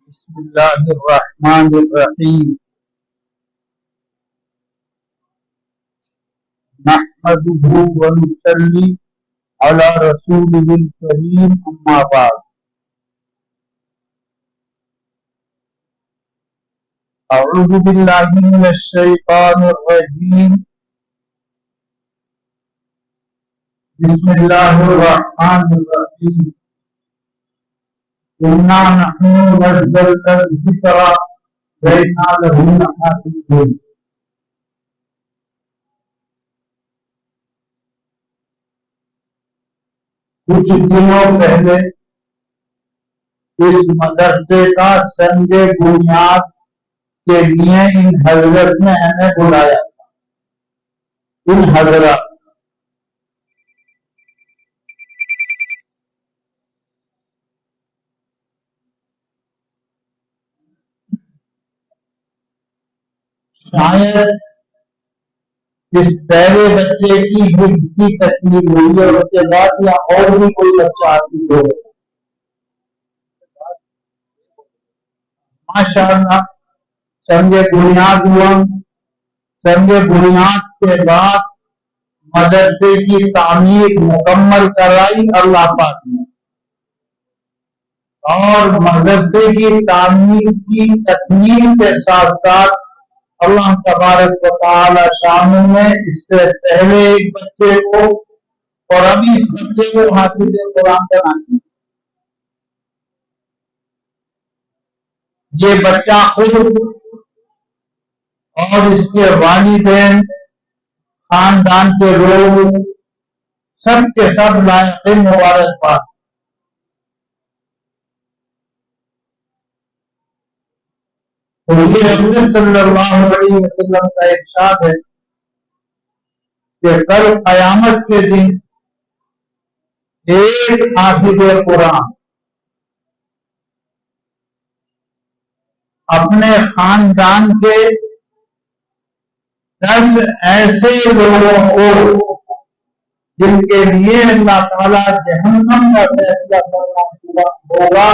بسم اللہ الرحمن الرحیم نحمده ونصلی علی رسوله الکریم اما بعد اعوذ باللہ من الشیطان الرجیم بسم اللہ الرحمن الرحیم اِنَّا نَحْنُ نَزَّلْنَا الذِّكْرَ وَإِنَّا لَهُ لَحَافِظُونَ۔ کچھ دنوں پہلے اس مدرسے کا سنگ بنیاد کے لیے ان حضرت نے ہمیں بلایا تھا۔ ان حضرات شاید اس پہلے بچے کی حفظ کی تکمیل ہوئی اور اس کے بعد یا اور بھی کوئی بچہ آتی ہو، ماشاء اللہ سنگ بنیاد ہوا۔ سنگ بنیاد کے بعد مدرسے کی تعمیر مکمل کرائی اللہ پاک نے، اور مدرسے کی تعمیر کی تکمیل کے ساتھ ساتھ اللہ تبارک و تعالی شانہ نے اس سے پہلے ایک بچے کو اور ابھی اس بچے کو حافظ قرآن بنا دیا۔ یہ بچہ خود اور اس کے والدین، خاندان کے لوگ سب کے سب لائق مبارکباد۔ حضور اکرم صلی اللہ علیہ وسلم کا ارشاد ہے کہ کل قیامت کے دن ایک حافظ قرآن اپنے خاندان کے 10 ایسے لوگوں کو جن کے لیے اللہ تعالیٰ جہنم کا فیصلہ کرنا ہوگا،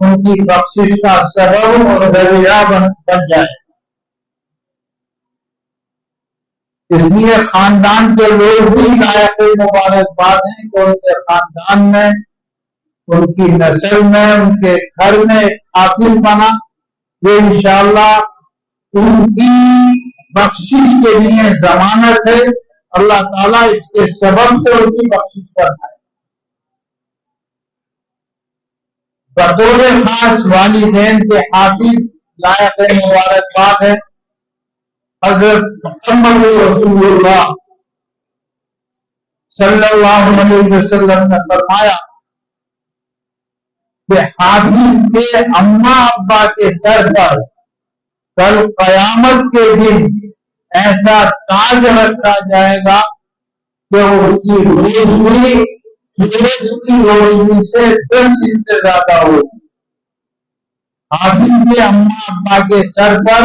ان کی بخشش کا سبب اور ذریعہ بن جائے۔ اس لیے خاندان کے لوگ بھی لائق مبارکباد ہیں کہ ان کے خاندان میں، ان کی نسل میں، ان کے گھر میں ایک حافظ بنا۔ یہ انشاءاللہ ان کی بخشش کے لیے ضمانت ہے، اللہ تعالیٰ اس کے سبب سے ان کی بخشش کرتا ہے۔ بطور خاص والدین کے حافظ لائق مبارکباد ہے حضرت محمد رسول اللہ صلی اللہ علیہ وسلم نے فرمایا کہ حافظ کے اماں ابا کے سر پر کل قیامت کے دن ایسا تاج رکھا جائے گا کہ اس کی روشنی سورج کی روشنی سے 10 سے زیادہ ہوگی۔ حافظ کے اماں ابا کے سر پر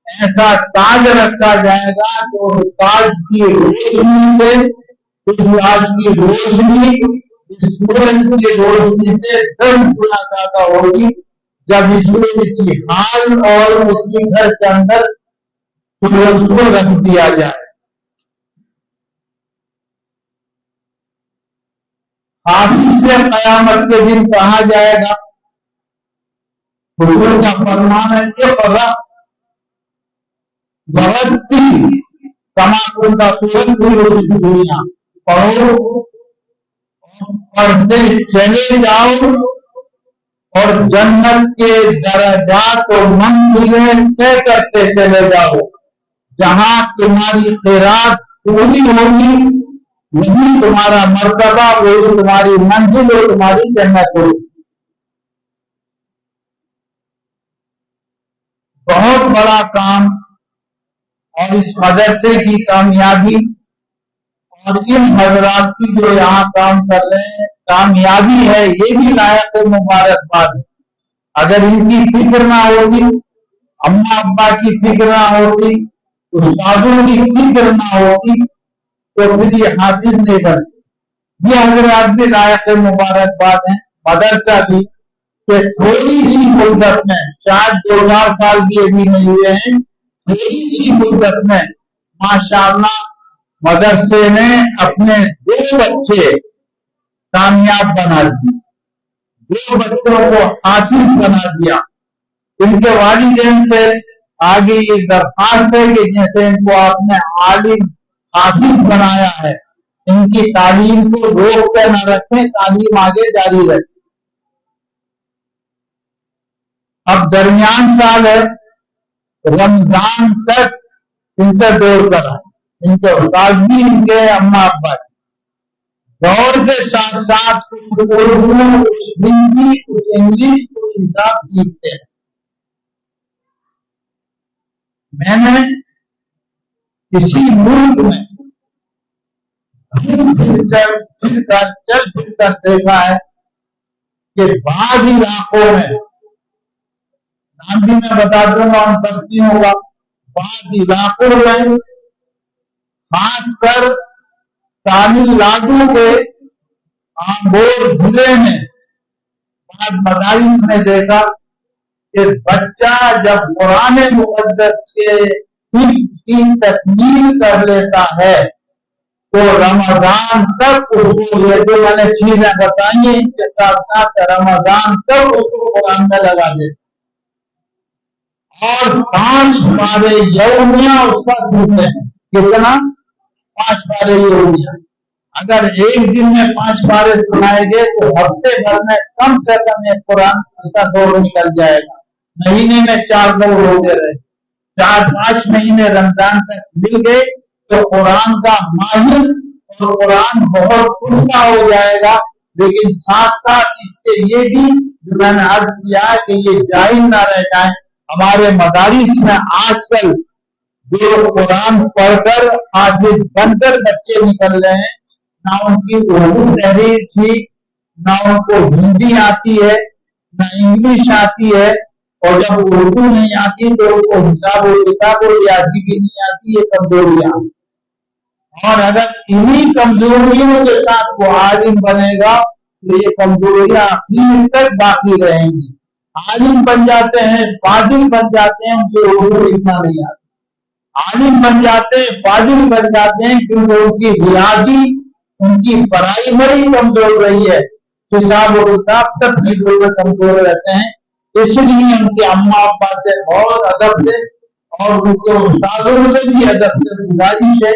ایسا تاج رکھا جائے گا کہ اس تاج کی روشنی سے، اس تاج کی روشنی سورج کی روشنی سے 10 گنا زیادہ ہوگی۔ جب اس میں کسی حال اور کسی گھر کے اندر سورج کو رکھ دیا جائے، حافظ سے قیامت کے دن کہا جائے گا، حضور کا فرمان ہے اقرأ ورتل کما کنت ترتل فی الدنیا، پڑھو پڑھتے چلے جاؤ اور جنت کے درجات و منزلیں طے کرتے چلے جاؤ۔ جہاں تمہاری قرات پوری ہوگی وہی تمہارا مرتبہ، وہی تمہاری منزل اور تمہاری جنت ہوگی۔ بہت بڑا کام اور اس مدرسے کی کامیابی اور ان حضرات کی جو یہاں کام کر رہے ہیں کامیابی ہے، یہ بھی لائق مبارکباد ہے۔ اگر ان کی فکر نہ ہوتی، اماں ابا کی فکر نہ ہوتی، استادوں کی فکر نہ ہوتی، تو پھر یہ حافظ نہیں بنتے۔ یہ حضرات بھی لائق مبارکباد ہیں، مدرسہ بھی کہ تھوڑی سی مدت میں، شاید 2000 سال بھی ابھی نہیں ہوئے ہیں، تھوڑی سی مدت میں ماشاءاللہ مدرسے نے اپنے 2 بچے کامیاب بنا دیے، 2 بچوں کو حافظ بنا دیا۔ ان کے والدین سے آگے یہ درخواست ہے کہ جیسے ان کو آپ نے عالم حافظ بنایا ہے، ان کی تعلیم کو روک کر نہ رکھیں، تعلیم آگے جاری رکھیں۔ اب درمیان سال ہے، رمضان تک ان سے دوڑ کر آئے، ان کے استاد بھی، ان کے اماں ابا بھی، دوڑ کے ساتھ ساتھ کچھ اردو، کچھ ہندی، کچھ انگلش، کچھ حساب سیکھتے ہیں۔ میں نے کسی ملک میں چل پھر کر دیکھا ہے کہ بعض علاقوں میں، نام بھی میں بتا دوں گا ان بستیوں کا، بعض علاقوں میں خاص کر تامل ناڈو کے آمبور ضلع میں بعض مدارس میں دیکھا کہ بچہ جب قرآن مقدس کے حفظ کی تکمیل کر لیتا ہے تو رمضان تک اس کو، یہ جو میں نے چیزیں بتائی ہیں ان کے ساتھ ساتھ رمضان تک اس کو قرآن میں لگا دیتا اور 5 پارے یومیہ اس کا ڈھونڈتے ہیں۔ کتنا؟ 5 پارے یومیہ۔ اگر ایک دن میں 5 پارے سنائے گے تو ہفتے بھر میں کم سے کم ایک قرآن کا دور نکل جائے گا۔ مہینے میں 4 دور ہوتے رہے، 4-5 مہینے رمضان تک مل گئے تو قرآن کا ماہر اور قرآن بہت پختہ ہو جائے گا۔ لیکن ساتھ ساتھ اس کے یہ بھی جو میں نے عرض کیا کہ یہ جاہل نہ رہ جائیں۔ ہمارے مدارس میں آج کل جو قرآن پڑھ کر حافظ بن کر بچے نکل رہے ہیں، نہ ان کی اردو تحریر ٹھیک، نہ ان کو ہندی آتی ہے، نہ انگلش آتی ہے، اور جب اردو نہیں آتی تو ان کو حساب و کتاب و ریاضی بھی نہیں آتی، یہ کمزوریاں۔ اور اگر انہی کمزوریوں کے ساتھ وہ عالم بنے گا تو یہ کمزوریاں آخر تک باقی رہیں گی۔ عالم بن جاتے ہیں، فاضل بن جاتے ہیں، ان کو اردو لکھنا نہیں آتا۔ عالم بن جاتے ہیں، فاضل بن جاتے ہیں کیونکہ ان کی ریاضی، ان کی پرائمری کمزور رہی ہے، حساب و کتاب سب چیزوں سے کمزور رہتے ہیں۔ اس لیے ان کے اماں ابا سے بہت ادب سے اور ان کے استادوں سے بھی ادب سے گزارش ہے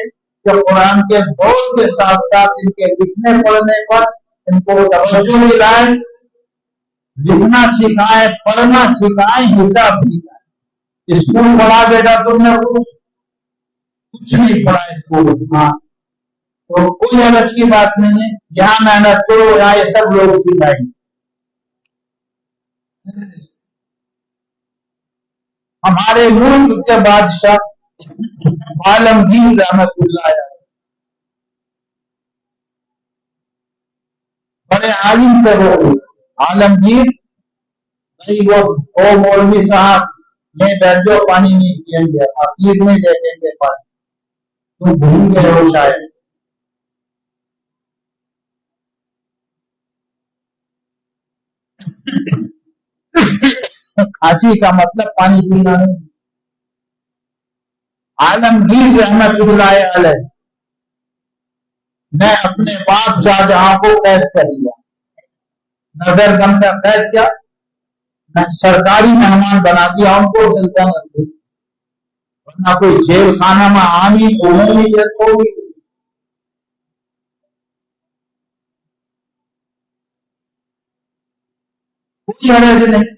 کہ قرآن کے دور کے ساتھ ساتھ ان کے لکھنے پڑھنے پر ان کو توجہ دلائیں، لکھنا سکھائیں، پڑھنا سکھائیں، حساب سکھائیں۔ اسکول پڑھا بیٹا تم نے کچھ نہیں پڑھا اسکول، ہاں تو کوئی حرج کی بات نہیں ہے، جہاں محنت کرو یہاں یہ سب لوگ سکھائیں گے۔ ہمارے ملک کے بادشاہ عالمگیر رحمت اللہ علیہ بڑے عالم تھے، وہ عالمگیر نہیں، وہ مولوی صاحب میں بیٹھ جو پانی نہیں پیئیں گے، اخیر میں دیکھیں گے پانی، تم بھول گئے ہو شاید۔ کھانسی کا مطلب پانی پینا نہیں۔ عالمگیر رحمت اللہ علیہ نے اپنے باپ شاہجہاں کو قید کر لیا، نظر بند کا قید کیا، سرکاری مہمان بنا دیا ان کو سلطنت سے، ورنہ کوئی جیل خانہ میں عامی عمومی جیل ہوگی۔ کوئی حرج نہیں،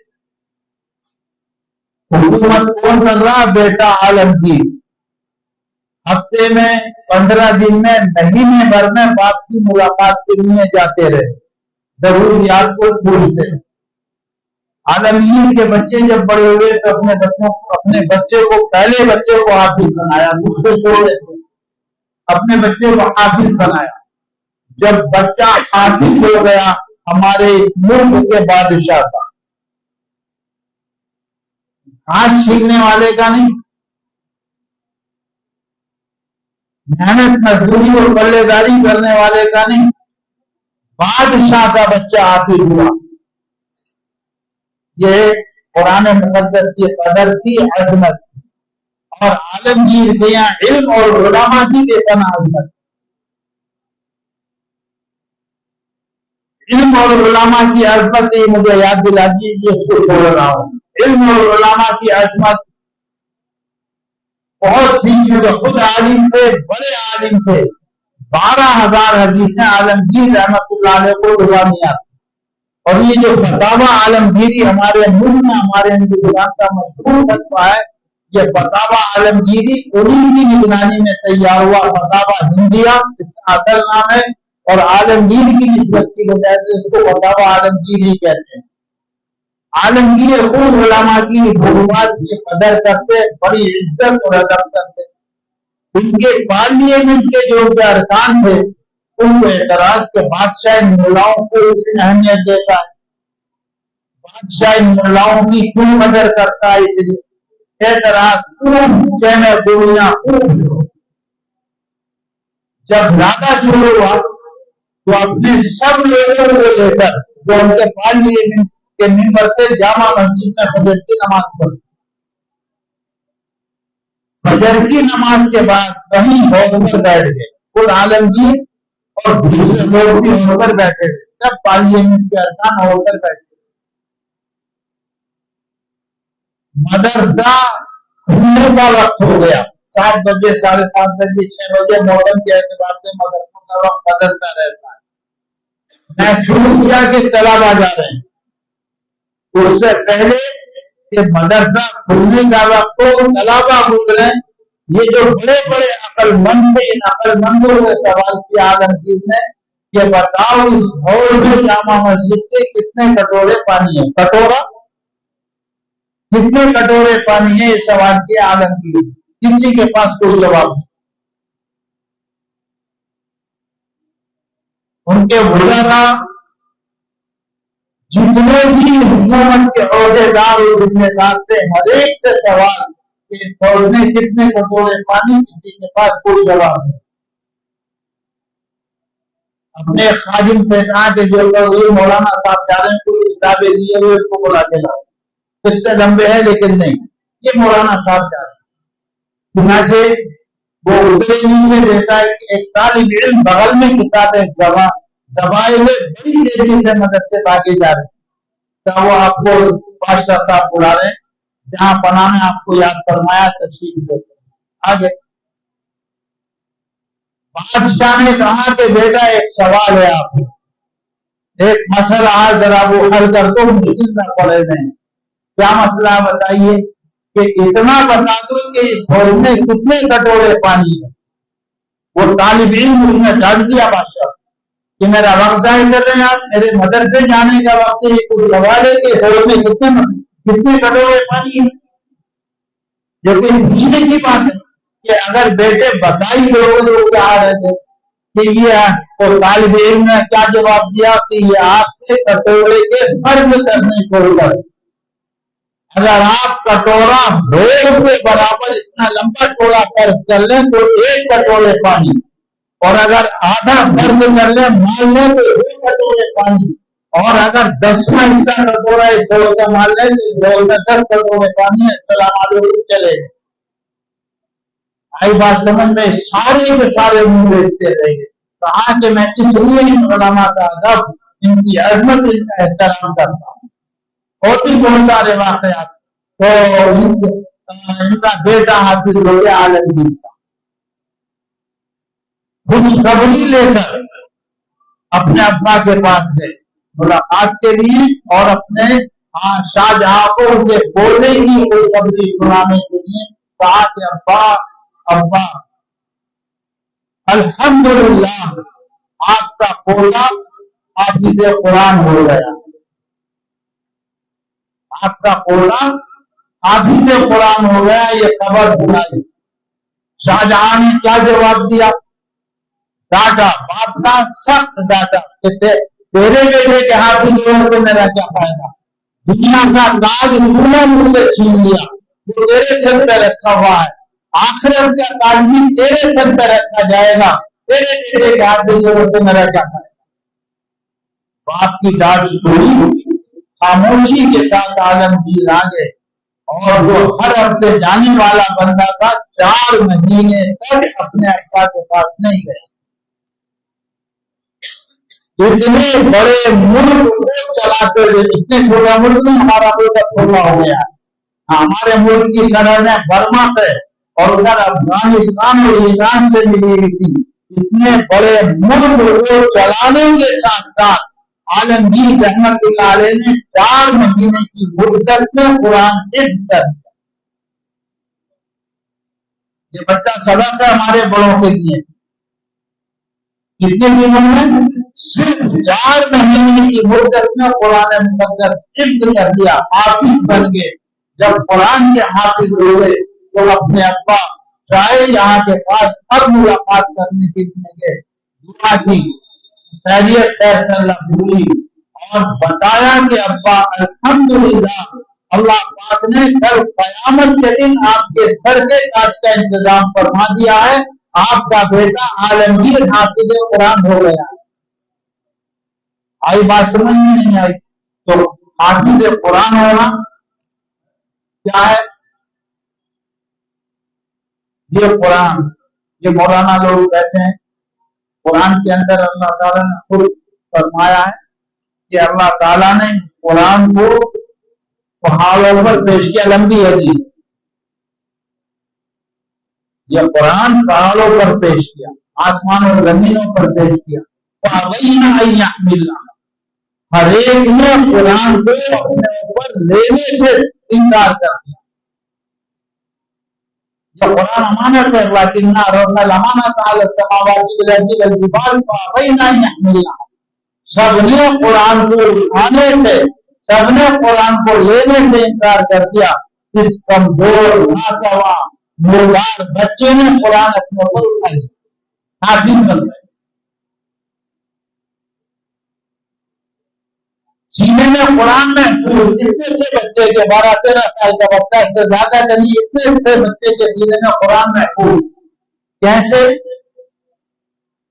حکومت کون کر رہا؟ بیٹا عالمگیر، ہفتے میں 15 دن میں مہینے بھر میں باپ کی ملاقات کے لیے جاتے رہے، ضروریات کو پوچھتے۔ عالمگیر کے بچے جب بڑے ہوئے تو اپنے بچے کو، پہلے بچے کو حافظ بنایا، دوسرے چھوڑے تھے، اپنے بچے کو حافظ بنایا۔ جب بچہ حافظ ہو گیا، ہمارے ملک کے بادشاہ کا، گھاس چھیننے والے کا نہیں، محنت مزدوری اور پلے داری کرنے والے کا نہیں، بادشاہ کا بچہ حافظ ہوا۔ یہ قرآن مقدس کی قدر کی عظمت، اور عالمگیر کے یہاں علم اور علماء کی بے پناہ عظمت۔ علم اور علماء کی عظمت مجھے یاد دلا دیجیے، اس کو بول رہا ہوں۔ علم اور علماء کی عظمت بہت تھی، کیونکہ خود عالم تھے، بڑے عالم تھے۔ 12,000 حدیثیں عالمگیر رحمت اللہ علیہ کو لگانیاں، اور یہ جو فتاوی عالمگیری ہمارے ملک میں ہمارے ہندوستان کا مشہور فتویٰ ہے، یہ فتاوی عالمگیری انہی کی نگرانی میں تیار ہوا۔ فتاوی ہندیہ اس کا اصل نام ہے، اور عالمگیر کی نسبت کی وجہ سے اس کو فتاوی عالمگیر ہی کہتے ہیں۔ عالمگیر خود علماء کی معلومات کی قدر کرتے، بڑی عزت اور ادب کرتے۔ ان کے پارلیمنٹ کے جو ارکان تھے، ان کو اعتراض کے بادشاہ ان ملاؤں کو اہمیت دیتا ہے، بادشاہ ان ملاؤں کی کیوں قدر کرتا ہے، اعتراض کہنے گولیاں جب زیادہ شروع ہوا تو اپنے سب لوگوں کو لے کر جو ان کے پارلیمنٹ کے ممبر تھے جامع مسجد میں فجر کی نماز پڑھی۔ فجر کی نماز کے بعد کہیں حوض پر بیٹھ گئے، خود عالمگیر اور دوسرے لوگ بھی حوض پر بیٹھے تھے، سب پارلیمنٹ کے ارکان حوض پر بیٹھے۔ مدرسہ کھلنے کا وقت ہو گیا، 7 بجے 7:30 بجے 6 بجے موسم کے اعتبار سے مدرسوں کا وقت بدلتا رہتا ہے۔ میں شروع کیا کہ طلبا جا رہے ہیں، اس سے پہلے کہ مدرسہ کھلنے کا وقت ہو طلبا گزرے، یہ جو بڑے بڑے عقل مند تھے، ان عقل مندوں سے سوال کیا عالمگیر نے کہ بتاؤ اس ہال میں جامع مسجد کے کتنے کٹورے پانی ہیں؟ کٹورا کتنے کٹورے پانی ہیں؟ یہ سوال کیا عالمگیر، کسی کے پاس کوئی جواب نہیں۔ ان کے وزراء جتنے بھی حکومت کے عہدے دار اور ذمہ دار تھے، ہر ایک سے سوال کہ فوج میں کتنے کٹورے پانی، کسی کے پاس کوئی جواب نہیں۔ اپنے خادم سے کہا کہ جو لوگ مولانا صاحب جا رہے ہیں کوئی کتابیں لیے ہوئے اس کو بلا کے لاؤ، اس سے لمبے ہے لیکن نہیں، یہ مولانا صاحب جا رہے ہیں۔ چنانچہ وہ اترے نیچے دیتا ہے کہ ایک طالب علم بغل میں کتابیں دبائے ہوئے بڑی تیزی سے مدد سے بھاگے جا رہے ہیں، کیا وہ آپ کو بادشاہ صاحب بلا رہے ہیں، جہاں پناہ نے آپ کو یاد فرمایا تشریف دیتے آگے۔ بادشاہ نے کہا کہ بیٹا ایک سوال ہے، آپ ایک مسئلہ ہے، ذرا وہ حل کر دو، مشکل میں پڑے ہیں۔ کیا مسئلہ بتائیے؟ کہ اتنا بتا دو کہ اس ہال میں کتنے کٹورے پانی ہے۔ وہ طالب علم اس نے ڈانٹ دیا بادشاہ کہ میرا وقت ضائع کر رہے ہیں آپ، میرے مدرسے جانے کا وقت ہے، کوئی سوال ہے کہ ہال میں کتنے کٹورے پانی ہے؟ جو کہ پوچھنے کی بات ہے کہ اگر بیٹے بتائی دو تو کیا رہے کہ یہ تو طالب علم نے کیا جواب دیا کہ یہ آپ کے کٹورے کے فرض کرنے کو کر، اگر آپ کٹورا ڈھول کے برابر اتنا لمبا چوڑا فرض کر لیں تو 1 کٹورے پانی، اور اگر آدھا فرض کر لیں مان لیں تو 2 کٹورے پانی، اور اگر 10واں حصہ کٹورا اس ڈھول کا مان لیں تو اس ڈھول میں 10 کٹورے پانی ہے۔ السلام علیکم، چلے آئی بات سمجھ میں؟ سارے کے سارے منہ دیکھتے رہے گے۔ کہا کہ میں اس لیے ان علماء کا ادب، ان کی عظمت، ان کا احترام کرتا ہوں۔ اور بھی بہت سارے واقعات، تو ان کا بیٹا حافظ ہو گیا عالمگیر کا، خوشخبری لے کر اپنے ابا کے پاس گئے ملاقات کے لیے، اور اپنے شاہجہاں کو ان کے پوتے کی خوشخبری سنانے کے لیے کہا کہ ابا الحمدللہ آپ کا پوتا حافظ قرآن ہو گیا، آپ کا پوتا حافظ قرآن ہو گیا، یہ خبر سنائی۔ شاہجہاں نے کیا جواب دیا؟ ڈاٹا، باپ کا سخت ڈاٹا کہ تیرے بیٹے کے حافظ ہونے سے میرا کیا فائدہ، دنیا کا تاج تو نے مجھ سے چھین لیا، وہ تیرے سر پہ رکھا ہوا ہے، آخرت کا تاج بھی تیرے سر پہ رکھا جائے گا، تیرے بیٹے کے حافظ ہونے سے میرا کیا فائدہ۔ باپ کی ڈانٹ سنی، خاموشی کے ساتھ عالمگیر آ گئے، اور وہ ہر ہفتے جانے والا بندہ تھا 4 مہینے تک اپنے ابا کے پاس نہیں گئے۔ اتنے بڑے ملک کو چلاتے ہوئے، اتنے چھوٹا ملک نہیں، ہمارا ملک چھوٹا ہو گیا، ہمارے ملک کی سرحدیں برما سے اور ادھر افغانستان اور ایران سے ملی ہوئی تھی۔ اتنے بڑے ملک کو چلانے کے ساتھ ساتھ عالمگیر رحمت اللہ علیہ نے 4 مہینے کی مدت میں قرآن حفظ کر دیا۔ یہ بچہ سبق ہے ہمارے بڑوں کے لیے۔ کتنے دنوں میں؟ صرف 4 مہینے کی مدت میں قرآن مقدس حفظ کر دیا، حافظ بن گئے۔ جب قرآن کے حافظ ہوئے تو اپنے ابا شاید یہاں کے پاس اب ملاقات کرنے کے لیے گئے، دعا کی، خیریت خیر سے اللہ پوچھی اور بتایا کہ ابا الحمدللہ اللہ پاک نے کل قیامت کے دن آپ کے سر کے تاج کا انتظام فرما دیا ہے، آپ کا بیٹا عالمگیر حافظ قرآن ہو گیا۔ آئی بات سمجھ میں نہیں آئی؟ تو حافظ قرآن ہونا کیا ہے؟ یہ قرآن، یہ مولانا لوگ کہتے ہیں قرآن کے اندر اللہ تعالیٰ نے خود فرمایا ہے کہ اللہ تعالیٰ نے قرآن کو پہاڑوں پر پیش کیا، لمبی حدیث، یہ قرآن پہاڑوں پر پیش کیا، آسمان اور زمینوں پر پیش کیا، فَأَبَيْنَ أَن يَحْمِلْنَهُ، ہر ایک نے قرآن کو اپنے اوپر لینے سے انکار کر دیا۔ یہ قرآن امانت ہے، لَكِنَّا عَرَضْنَا الْأَمَانَةَ عَلَى السَّمَاوَاتِ وَالْأَرْضِ وَالْجِبَالِ فَأَبَيْنَ أَن يَحْمِلْنَهَا، سب نے قرآن کو اٹھانے سے، سب نے قرآن کو لینے سے انکار کر دیا۔ اس کمزور ناتواں مردار بچے نے قرآن اپنے اوپر اٹھا لیا، حافظ بن گئے۔ سینے میں قرآن میں اتنے سے بچے کے 12-13 سال کا بچہ سے زیادہ نہیں، اتنے سے بچے کے سینے میں قرآن محفوظ کیسے؟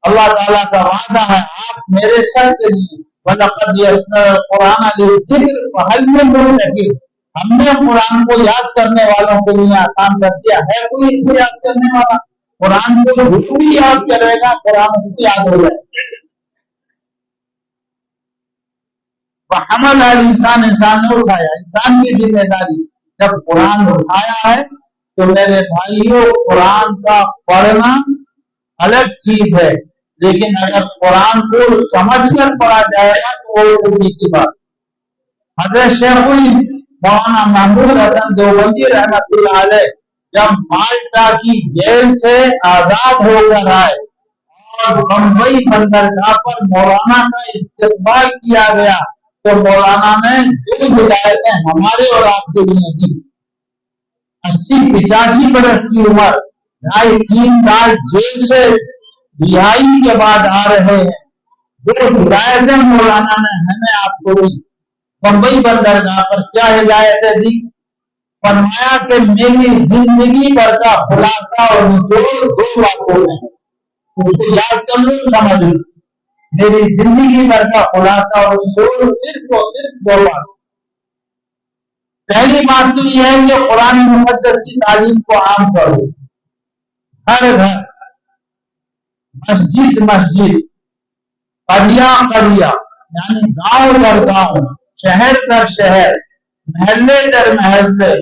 اللہ تعالیٰ کا وعدہ ہے آپ میرے سر کے لیے وَلَقَدْ يَسَّرْنَا الْقُرْآنَ لِلذِّكْرِ فَهَلْ مِن مُدَّكِرٍ، ہم نے قرآن کو یاد کرنے والوں کے لیے آسان کر دیا ہے، کوئی اس کو یاد کرنے والا؟ قرآن کو جو بھی یاد کرے گا قرآن اس کو یاد ہو جائے گا۔ حمل الانسان، انسان نے اٹھایا، انسان کی ذمہ داری جب قرآن اٹھایا ہے تو میرے بھائیوں قرآن کا پڑھنا الگ چیز ہے، لیکن اگر قرآن کو سمجھ کر پڑھا جائے گا تو وہ خوبی کی بات۔ حضرت شیخ مولانا محمود حسن دیوبندی رحمۃ اللہ علیہ جب مالٹا کی جیل سے آزاد ہو کر آئے اور بمبئی بندرگاہ پر مولانا کا استقبال کیا گیا تو مولانا نے جو ہدایتیں ہمارے اور آپ کے لیے دی، 80-85 برس کی عمر، 2.5-3 سال جیل سے رہائی کے بعد آ رہے ہیں، جو ہدایتیں مولانا نے ہمیں آپ کو دی، بمبئی بندرگاہ پر کیا ہدایتیں دی؟ فرمایا کہ میری زندگی بھر کا خلاصہ اور نچوڑ 2 باتوں میں، اس کو یاد کر لو، سمجھ لو، میری زندگی بھر کا خلاصہ اور نچوڑ صرف 2 بات۔ پہلی بات تو یہ ہے کہ قرآن مقدس کی تعلیم کو عام کرو، ہر گھر، مسجد مسجد، قریا قریا، یعنی گاؤں در گاؤں، شہر در شہر، محلے در محلے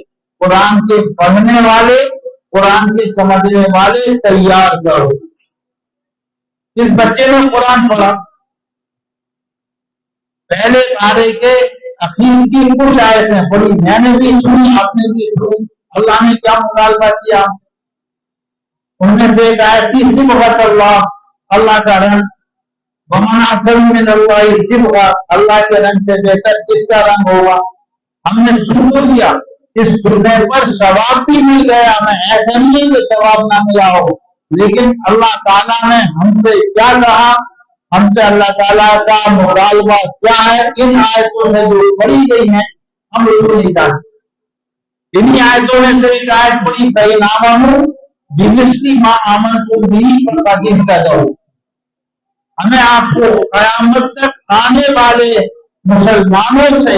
قرآن کے پڑھنے والے، قرآن کے سمجھنے والے تیار کرو۔ اس بچے نے قرآن پڑھا، پہلے پارے کے اخیر کی کچھ آیتیں پڑھی، میں نے بھی سنی، آپ نے بھی سنی، اللہ نے کیا مطالبہ کیا؟ ان میں سے ایک آیت تھی صبغۃ اللہ، اللہ کا رنگ، ومن احسن من اللہ صبغہ، اللہ کے رنگ سے بہتر کس کا رنگ ہوگا؟ ہم نے سن تو دیا، اس سننے پر ثواب بھی مل گیا، ہمیں ایسا نہیں کہ ثواب نہ ملا ہو، لیکن اللہ تعالیٰ نے ہم سے کیا کہا؟ ہم سے اللہ تعالیٰ کا مطالبہ کیا ہے؟ ان آیتوں میں جو پڑھی گئی ہیں ہم اس کو نہیں جانتے۔ انہی آیتوں میں سے ایک آیت پڑھی، فَإِنْ آمَنُوا بِمِثْلِ مَا آمَنْتُم بِهِ فَقَدِ اهْتَدَوْا، ہمیں آپ کو قیامت تک آنے والے مسلمانوں سے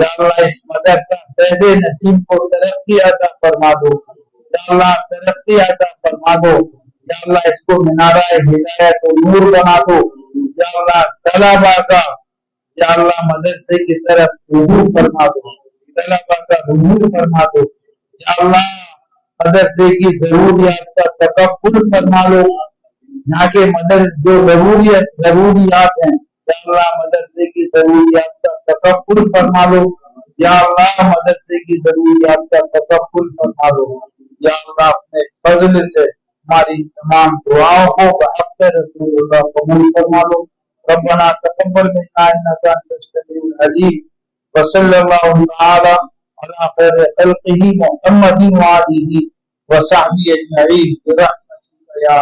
یا اللہ اس مدرسہ فیض نسیم کو ترقی عطا فرما دو، یا اللہ ترقی عطا فرما دو، یا اللہ اس کو منارہ ہدایت و نور بنا دو، یا اللہ طلبا کا یا اللہ مدرسے کی طرف رجوع فرما دو، طلبا کا رجوع فرما دو، یا اللہ مدرسے کی ضروریات کا تکفل فرما لو، یہاں کے جو ضروریات ہیں یا اللہ مدرسے کی ضروریات کا تکفل فرما لو، یا اللہ مدرسے کی ضروریات کا تکفل فرما لو، یا اللہ اپنے فضل سے ہماری تمام دعاؤں کو بحق رسول اللہ قبول فرما لو۔ ربنا تقبل منا انك انت السميع العليم وصلى الله تعالى على خير خلقه محمد وآله وصحبه اجمعين برحمتك يا